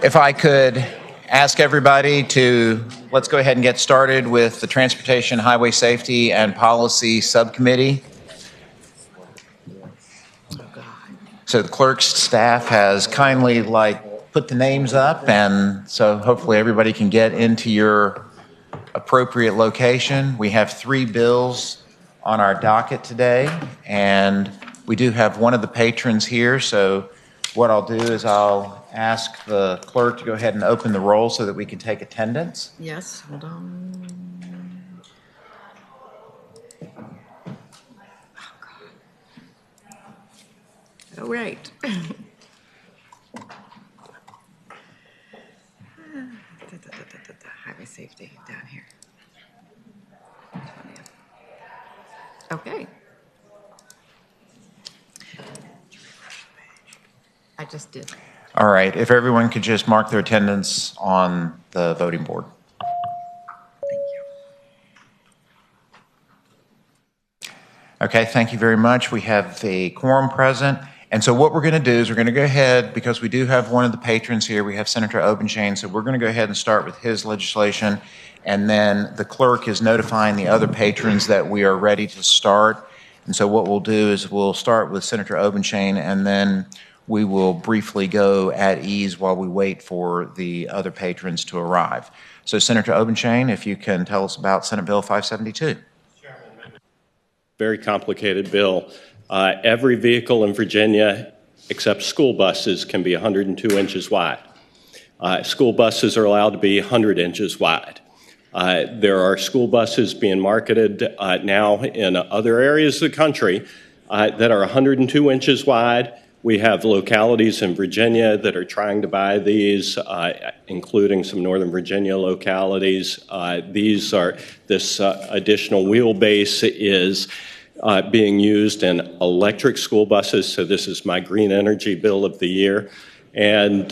If I could ask everybody to, let's go ahead and get started with the Transportation, Highway Safety, and Policy Subcommittee. So the clerk's staff has kindly put the names up, and so hopefully everybody can get into your appropriate location. We have 3 bills on our docket today, and we do have one of the patrons here, so what I'll do is I'll ask the clerk to go ahead and open the roll so that we can take attendance. Yes, hold on. Oh, God. All right. Highway safety down here. Okay. I just did. All right, if everyone could just mark their attendance on the voting board. Thank you. Okay, thank you very much. We have a quorum present. And so what we're going to do is we're going to go ahead, because we do have one of the patrons here, we have Senator Obenshain, so we're going to go ahead and start with his legislation. And then the clerk is notifying the other patrons that we are ready to start. And so what we'll do is we'll start with Senator Obenshain, and then we will briefly go at ease while we wait for the other patrons to arrive. So Senator Obenshain, if you can tell us about Senate Bill 572. Very complicated bill. Every vehicle in Virginia, except school buses, can be 102 inches wide. School buses are allowed to be 100 inches wide. There are school buses being marketed now in other areas of the country that are 102 inches wide. We have localities in Virginia that are trying to buy these, including some Northern Virginia localities. This additional wheelbase is being used in electric school buses, so this is my green energy bill of the year. And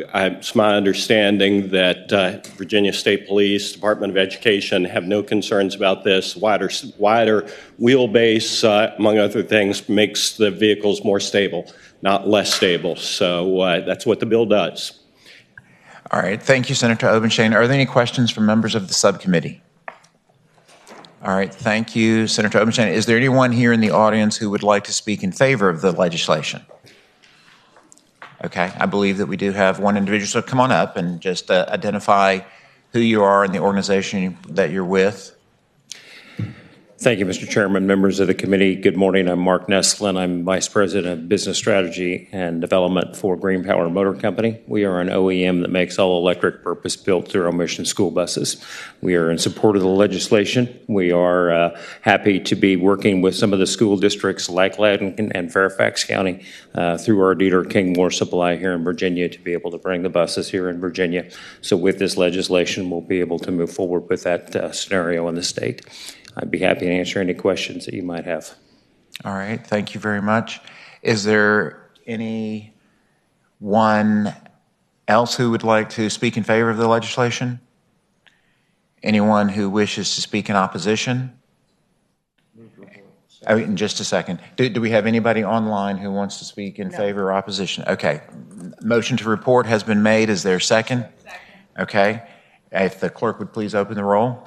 it's my understanding that Virginia State Police, Department of Education have no concerns about this. Wider wheelbase, among other things, makes the vehicles more stable, not less stable. So that's what the bill does. All right, thank you, Senator Obenshain. Are there any questions from members of the subcommittee? All right, thank you, Senator Obenshain. Is there anyone here in the audience who would like to speak in favor of the legislation? Okay, I believe that we do have one individual, so come on up and just identify who you are and the organization that you're with. Thank you, Mr. Chairman, members of the committee. Good morning. I'm Mark Neslin. I'm Vice President of Business Strategy and Development for Green Power Motor Company. We are an OEM that makes all electric purpose-built zero-emission school buses. We are in support of the legislation. We are happy to be working with some of the school districts like Loudoun and Fairfax County through our dealer Kingmore Supply here in Virginia to be able to bring the buses here in Virginia. So with this legislation, we'll be able to move forward with that scenario in the state. I'd be happy to answer any questions that you might have. All right, thank you very much. Is there anyone else who would like to speak in favor of the legislation? Anyone who wishes to speak in opposition? Oh, in just a second. Do we have anybody online who wants to speak in favor or opposition? Okay. Motion to report has been made. Is there a second? Okay. If the clerk would please open the roll.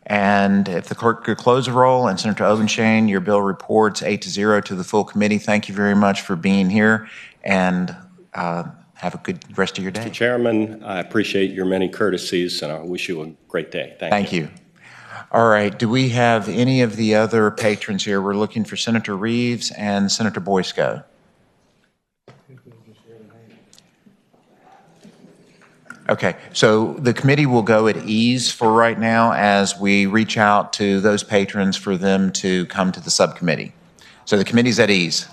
And if the clerk could close the roll, and Senator Obenshain, your bill reports 8-0 to the full committee. Thank you very much for being here, and have a good rest of your day. Mr. Chairman, I appreciate your many courtesies, and I wish you a great day. Thank you. All right, do we have any of the other patrons here? We're looking for Senator Reeves and Senator Boysko. Okay, so the committee will go at ease for right now as we reach out to those patrons for them to come to the subcommittee. So the committee's at ease.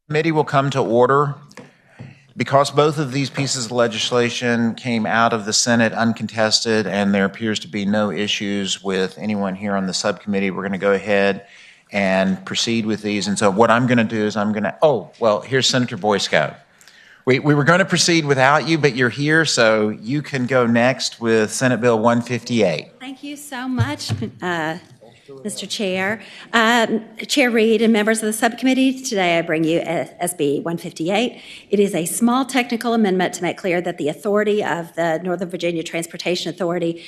Committee will come to order. Because both of these pieces of legislation came out of the Senate uncontested and there appears to be no issues with anyone here on the subcommittee, we're going to go ahead and proceed with these. And so what I'm going to do is here's Senator Boysko. We were going to proceed without you, but you're here, so you can go next with Senate Bill 158. Thank you so much, Mr. Chair. Chair Reed and members of the subcommittee, today I bring you SB 158. It is a small technical amendment to make clear that the authority of the Northern Virginia Transportation Authority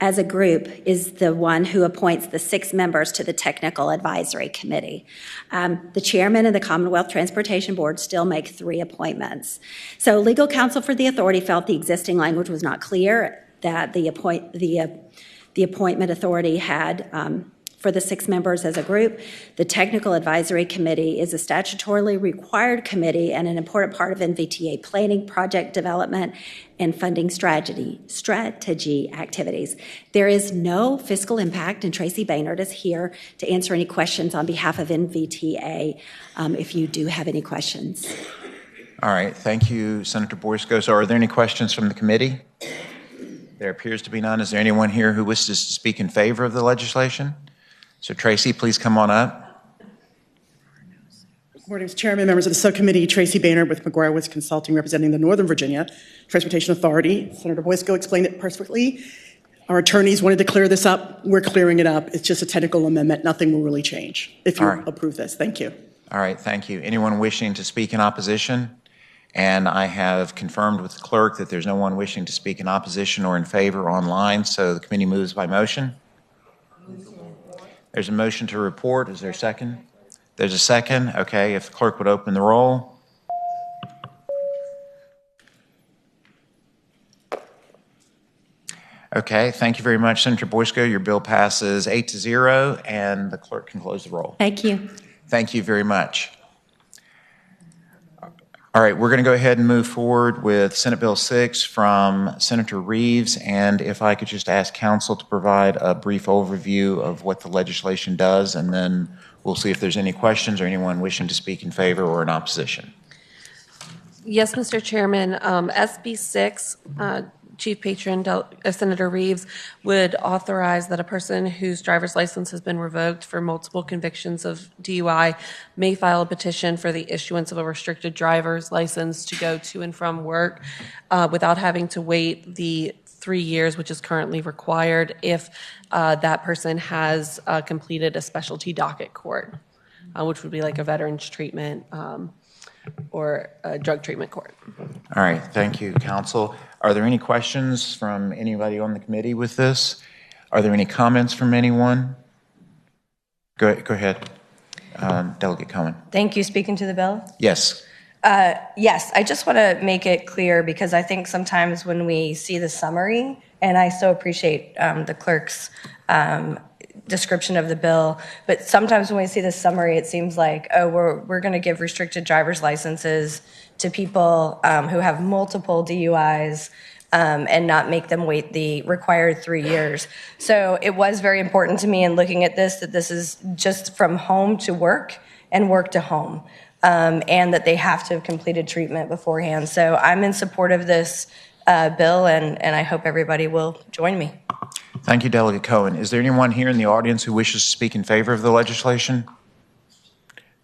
as a group is the one who appoints the 6 members to the Technical Advisory Committee. The chairman and the Commonwealth Transportation Board still make 3 appointments. So legal counsel for the authority felt the existing language was not clear, that the appointment authority had for the 6 members as a group. The Technical Advisory Committee is a statutorily required committee and an important part of NVTA planning, project development, and funding strategy activities. There is no fiscal impact, and Tracy Baynard is here to answer any questions on behalf of NVTA if you do have any questions. All right, thank you, Senator Boysko. So are there any questions from the committee? There appears to be none. Is there anyone here who wishes to speak in favor of the legislation? So Tracy, please come on up. Good morning, Mr. Chairman, members of the subcommittee. Tracy Baynard with McGuire Woods Consulting, representing the Northern Virginia Transportation Authority. Senator Boysko explained it perfectly. Our attorneys wanted to clear this up. We're clearing it up. It's just a technical amendment. Nothing will really change if you approve this. Thank you. All right, thank you. Anyone wishing to speak in opposition? And I have confirmed with the clerk that there's no one wishing to speak in opposition or in favor online, so the committee moves by motion. There's a motion to report. Is there a second? There's a second. Okay, if the clerk would open the roll. Okay, thank you very much, Senator Boysko. Your bill passes 8-0, and the clerk can close the roll. Thank you. Thank you very much. All right, we're going to go ahead and move forward with Senate Bill 6 from Senator Reeves, and if I could just ask council to provide a brief overview of what the legislation does, and then we'll see if there's any questions or anyone wishing to speak in favor or in opposition. Yes, Mr. Chairman. SB 6, Chief Patron Senator Reeves, would authorize that a person whose driver's license has been revoked for multiple convictions of DUI may file a petition for the issuance of a restricted driver's license to go to and from work without having to wait the 3 years, which is currently required if that person has completed a specialty docket court, which would be like a veterans treatment or a drug treatment court. All right, thank you, council. Are there any questions from anybody on the committee with this? Are there any comments from anyone? Go ahead, Delegate Cohen. Thank you. Speaking to the bill? Yes. Yes, I just want to make it clear because I think sometimes when we see the summary, and I so appreciate the clerk's description of the bill, but sometimes when we see the summary, it seems like, oh, we're going to give restricted driver's licenses to people who have multiple DUIs and not make them wait the required 3 years. So it was very important to me in looking at this that this is just from home to work and work to home, and that they have to have completed treatment beforehand. So I'm in support of this bill, and I hope everybody will join me. Thank you, Delegate Cohen. Is there anyone here in the audience who wishes to speak in favor of the legislation?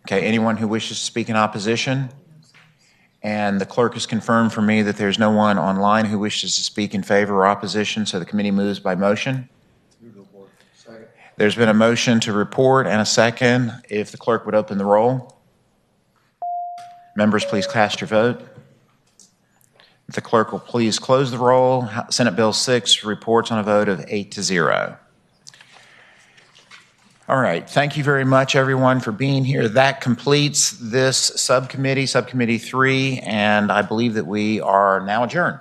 Okay, anyone who wishes to speak in opposition? And the clerk has confirmed for me that there's no one online who wishes to speak in favor or opposition, so the committee moves by motion. There's been a motion to report and a second. If the clerk would open the roll. Members, please cast your vote. If the clerk will please close the roll. Senate Bill 6 reports on a vote of 8-0. All right. Thank you very much, everyone, for being here. That completes this subcommittee, Subcommittee 3, and I believe that we are now adjourned.